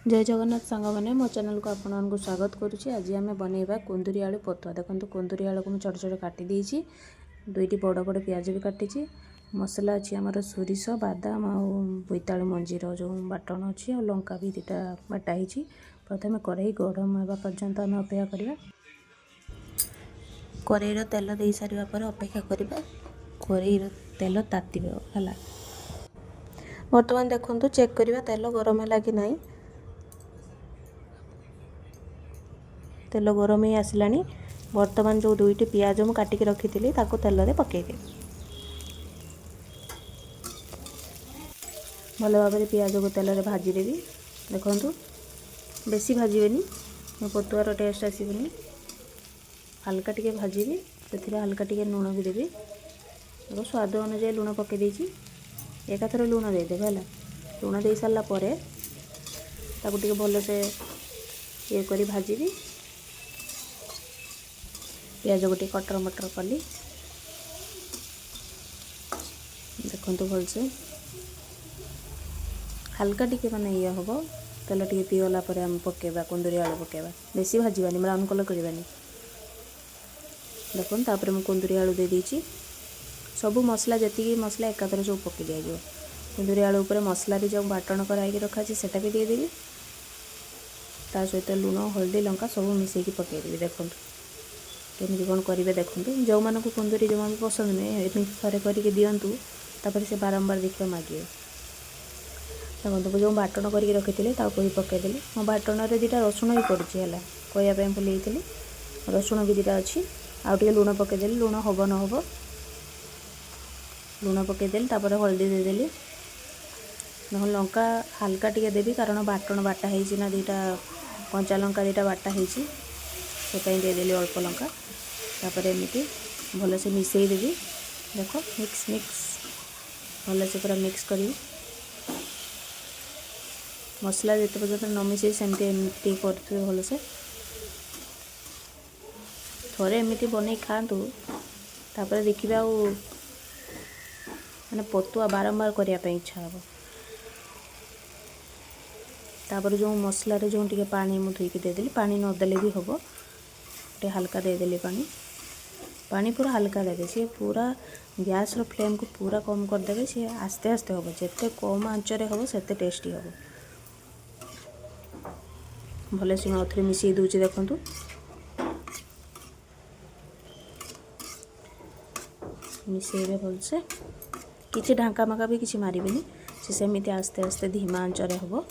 जय जगन्नाथ सांग मैंने मो चैनल को आपको स्वागत करुच्ची। आज आम बनइबा कुंदुरी आलू पतुआ। देखो कुंदुरी आलू को मुझे छोट छोट काटी देती, दुईटी बड़ बड़ पियाज भी काटी। मसला अच्छी आमर सोरिष बादाम आ बोईतालु मंजीर जो बाटन अच्छी और लंका भी दुटा बाटाही। प्रथम कड़ई गरम होगा पर्यंत आम अपेक्षा करवा। कड़ईर तेल दे सारा पर अपेक्षा करवा कड़ईर तेल तातीब है। बर्तमान देखो चेक करवा तेल गरम है कि नहीं। तेल गरम ही आसला। बर्तमान जो दुईटी पियाज मु काटिकी रखी तेल में पकईदे। भल भाव में पियाज को तेल में भाजीदेवी। देखो बेसी भाजबेनी पतुआर टेस्ट आसबनी। हल्का टिके भाजी से हल्का टिके लुण भी देवी। देखो स्वाद अनुसार लुण पकई एकाथर लुण देदेवे है। लुण दे सारापर ताकू भल से ये करी भाजी। पियाज को कटर मटर कली। देखो भलसे हल्का टिके माने ये हम तेल टिके पीगला आम पकेबा कुंदुरी आलू पकेबा। बेसी भाजबानी ब्राउन कलर करवानी। देखो तापर मुझे कुंदुरी आलू दे देती। सब मसला जी मसला एकाथर सब पकई दिया। कुंदुरी आलू उपर मसला जो बाटण कराई रखा से भी देदेवी। ता सहित लुण हल्दी लंका सब मिसेक पकईदेवी। देखो केमी कौन करेंगे देखो। जो मानक कुंदुरी जमा भी पसंद नुहे एमती थे करके दिंतु तापर से बारंबार देखिए मागे। देखो जो बाटण करके रखी थे पकईदेली। मो बाटण में दुटा रसुण भी पड़ी है कहवाई भूल। रसुण भी दुटा अच्छी आउटे लुण पकईदेली। लुण हम न हम लुण पकईदेली। तापर हल्दी देदेली। देखो लंका हल्का टिके देवी कारण बाटण बाटा है दुटा कंचा लंका दुटा बाटा है देदेली अल्प लंका। तापर एमती भल से मिसई देवी। देखो मिक्स मिक्स भल से पूरा मिक्स करी। मसला जिते पर्यटन न मिसे सेमती एमती करते भल से थोड़े एमती बन खातु। तापर देखिए मैंने पतुआ बारंबार करने इच्छा हे। तापर जो मसला जो टे पानी मुझे धोईकी देदेली। पानी नदेले भी हम टे हल्का देदेली। पानी पूरा हल्का देवे। सी पूरा गैस रो फ्लेम को पूरा कम करदे। सी आस्ते आस्ते हम जिते कम आंचरे हम से टेस्टी हम। भले से आउे मिसई दूसरी। देखु मिसईबे भलसे किसी ढांका माका भी किसी मारे सेमती आस्ते आस्ते धीमा आंचरे हम।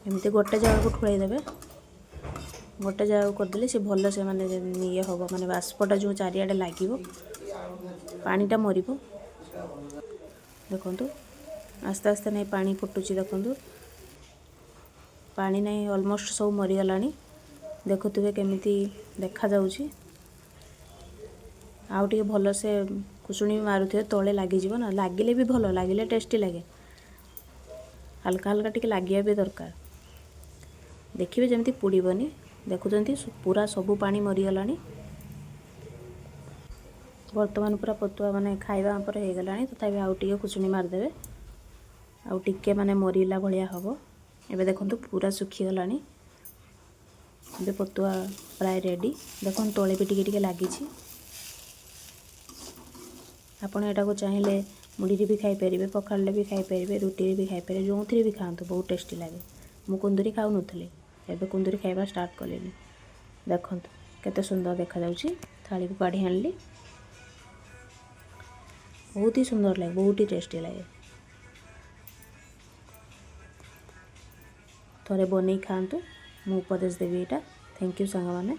एमती गोटे जगह को ठुलईदेवे। गोटे जगह करदे से भल से माने ये हम माने बाष्पटा जो चारियाडे लगे पानीटा मर। देखु आस्ते आस्ते नहीं पानी फुटुची। देखु पानी नहीं ऑलमोस्ट सब मरीगला। देखुवे केमिति देखा जाउची। आउ टे भल से कुसुणी मारुथे तले लगिज ना। लगिले भी भल लगिले टेस्टी लगे। हल्का हल्का टिके लगे भी दरकार। देखिए जमी पोड़बनी। देखुं पूरा सबू पानी मरीगला। बर्तमान पूरा पतुआ माने खाइबा पर हो गला। तथापि आउ टे कुसुणी मारदेवे। आउ टिके माने मरीला भाया हम। एबे देखो पूरा सुखीगला। ए पतुआ प्राय रेडी। देखो तले भी टिके लगी। आपड़ यहाँ चाहिए मुढ़ी भी खाईपर पखाड़े भी खाईपर रुटी भी खाईपर जो थी भी खातु बहुत टेस्टी लगे। मु कुंदुरी खाऊ नी एबे कुंदुरी खाइबा स्टार्ट कली। देखो केते सुंदर देखा जाउची। थाली को काढ़ी आनली। बहुत ही सुंदर लगे बहुत ही टेस्टी लगे। थोड़े बन खातु मु उपदेश देवी। यहाँ थैंक यू सांग माने।